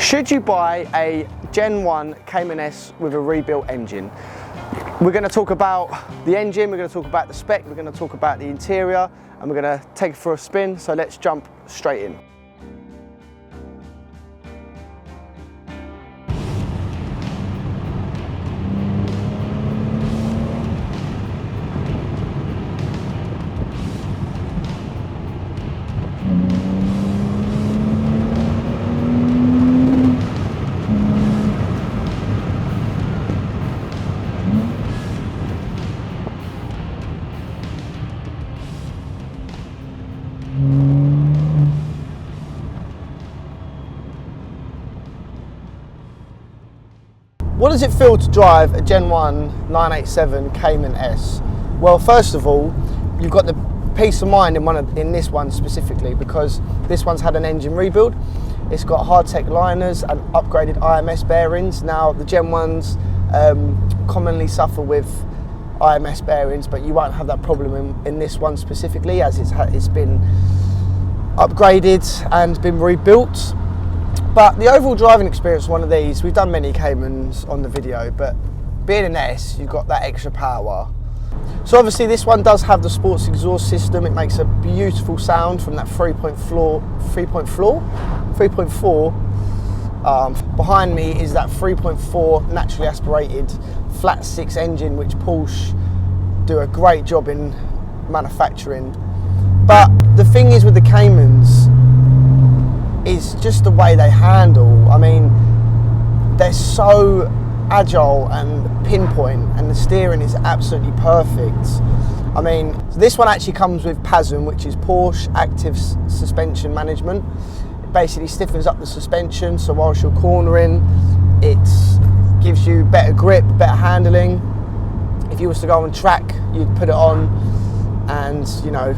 Should you buy a Gen 1 Cayman S with a rebuilt engine? We're going to talk about the engine, we're going to talk about the spec, we're going to talk about the interior, and we're going to take it for a spin, so let's jump straight in. What does it feel to drive a Gen 1 987 Cayman S? Well, first of all, you've got the peace of mind in this one specifically, because this one's had an engine rebuild. It's got hardtech liners and upgraded AMS bearings. Now, the Gen 1s commonly suffer with AMS bearings, but you won't have that problem in this one specifically, as it's been upgraded and been rebuilt. But the overall driving experience of one of these, we've done many Caymans on the video, but being an S, you've got that extra power. So obviously this one does have the sports exhaust system. It makes a beautiful sound from that 3.4. Behind me is that 3.4 naturally aspirated flat 6 engine, which Porsche do a great job in manufacturing. But the thing is with the Caymans, is just the way they handle. I mean, they're so agile and pinpoint, and the steering is absolutely perfect. I mean, this one actually comes with PASM, which is Porsche Active Suspension Management. It basically stiffens up the suspension, so whilst you're cornering, it gives you better grip, better handling. If you was to go on track, you'd put it on and, you know,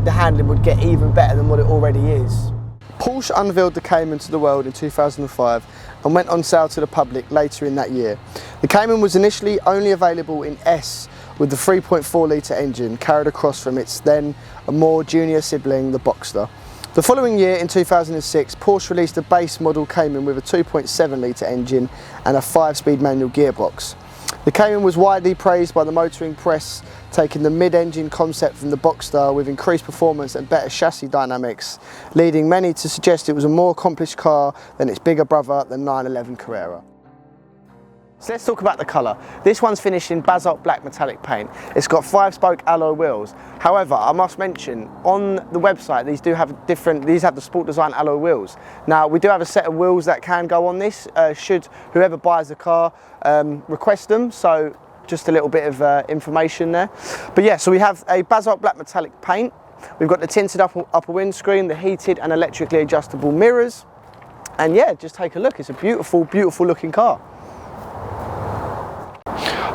the handling would get even better than what it already is. Porsche unveiled the Cayman to the world in 2005 and went on sale to the public later in that year. The Cayman was initially only available in S with the 3.4 litre engine carried across from its then a more junior sibling, the Boxster. The following year, in 2006, Porsche released a base model Cayman with a 2.7 litre engine and a 5-speed manual gearbox. The Cayman was widely praised by the motoring press, taking the mid-engine concept from the Boxster with increased performance and better chassis dynamics, leading many to suggest it was a more accomplished car than its bigger brother, the 911 Carrera. So let's talk about the colour. This one's finished in basalt black metallic paint. It's got 5-spoke alloy wheels. However, I must mention, on the website, these have the Sport Design alloy wheels. Now, we do have a set of wheels that can go on this, should whoever buys the car request them. So just a little bit of information there. But yeah, so we have a basalt black metallic paint. We've got the tinted upper windscreen, the heated and electrically adjustable mirrors. And yeah, just take a look. It's a beautiful, beautiful looking car.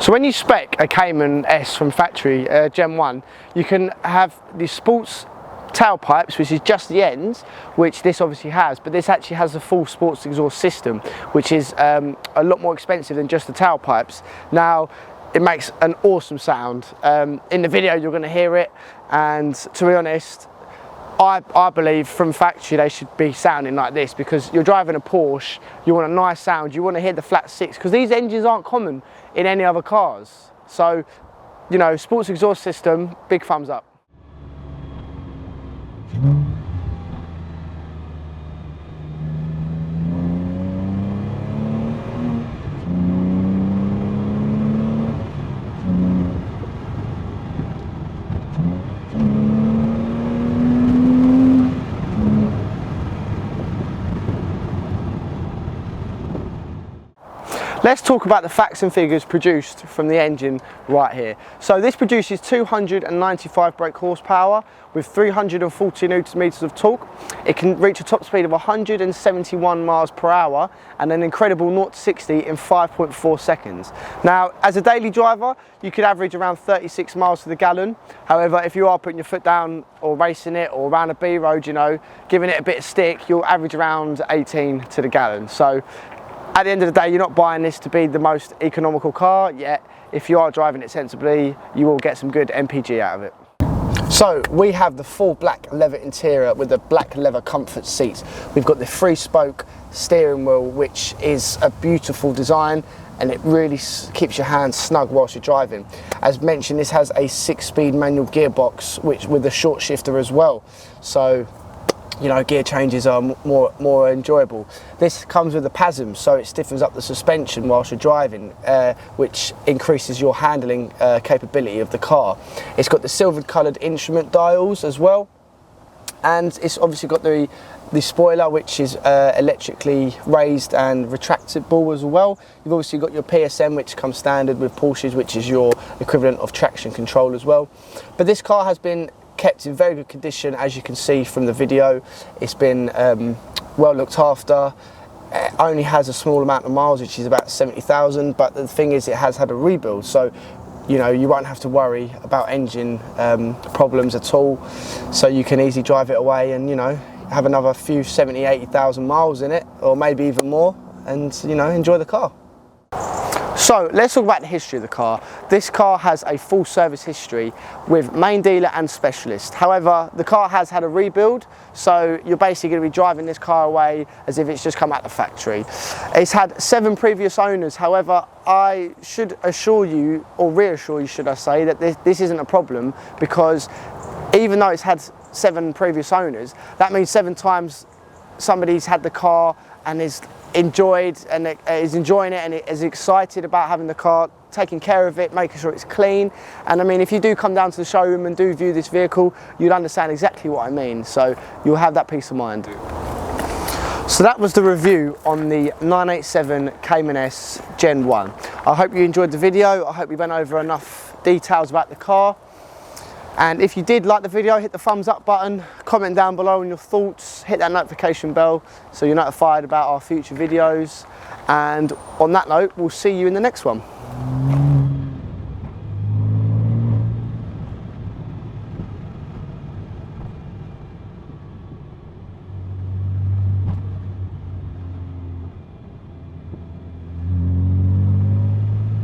So when you spec a Cayman S from factory, Gen 1, you can have the sports tailpipes, which is just the ends, which this obviously has, but this actually has the full sports exhaust system, which is a lot more expensive than just the tailpipes. Now, it makes an awesome sound. In the video you're going to hear it, and to be honest, I believe from factory they should be sounding like this, because you're driving a Porsche, you want a nice sound, you want to hear the flat 6, because these engines aren't common in any other cars. So, you know, sports exhaust system, big thumbs up. Let's talk about the facts and figures produced from the engine right here. So this produces 295 brake horsepower with 340 newton meters of torque. It can reach a top speed of 171 miles per hour and an incredible 0 to 60 in 5.4 seconds. Now, as a daily driver, you could average around 36 miles to the gallon. However, if you are putting your foot down or racing it or around a B road, you know, giving it a bit of stick, you'll average around 18 to the gallon. So at the end of the day, you're not buying this to be the most economical car, yet if you are driving it sensibly, you will get some good MPG out of it. So we have the full black leather interior with the black leather comfort seats. We've got the 3-spoke steering wheel, which is a beautiful design, and it really keeps your hands snug whilst you're driving. As mentioned, this has a 6-speed manual gearbox, which with a short shifter as well. So, you know, gear changes are more enjoyable. This comes with a PASM, so it stiffens up the suspension whilst you're driving, which increases your handling capability of the car. It's got the silver coloured instrument dials as well, and it's obviously got the spoiler, which is electrically raised and retractable as well. You've obviously got your PSM, which comes standard with Porsches, which is your equivalent of traction control as well. But this car has been kept in very good condition, as you can see from the video. It's been well looked after. It only has a small amount of miles, which is about 70,000, but the thing is, it has had a rebuild, so you know, you won't have to worry about engine problems at all. So you can easily drive it away and, you know, have another few 70,000-80,000 miles in it, or maybe even more, and, you know, enjoy the car. So let's talk about the history of the car. This car has a full service history with main dealer and specialist. However, the car has had a rebuild, so you're basically going to be driving this car away as if it's just come out the factory. It's had 7 previous owners. However, I should assure you, or reassure you should I say, that this isn't a problem, because even though it's had 7 previous owners, that means 7 times somebody's had the car and is enjoying it and is excited about having the car, taking care of it, making sure it's clean. And I mean, if you do come down to the showroom and do view this vehicle, you'd understand exactly what I mean, so you'll have that peace of mind. So that was the review on the 987 Cayman S Gen 1. I hope you enjoyed the video. I hope we went over enough details about the car. And if you did like the video, hit the thumbs up button, comment down below on your thoughts, hit that notification bell so you're notified about our future videos. And on that note, we'll see you in the next one.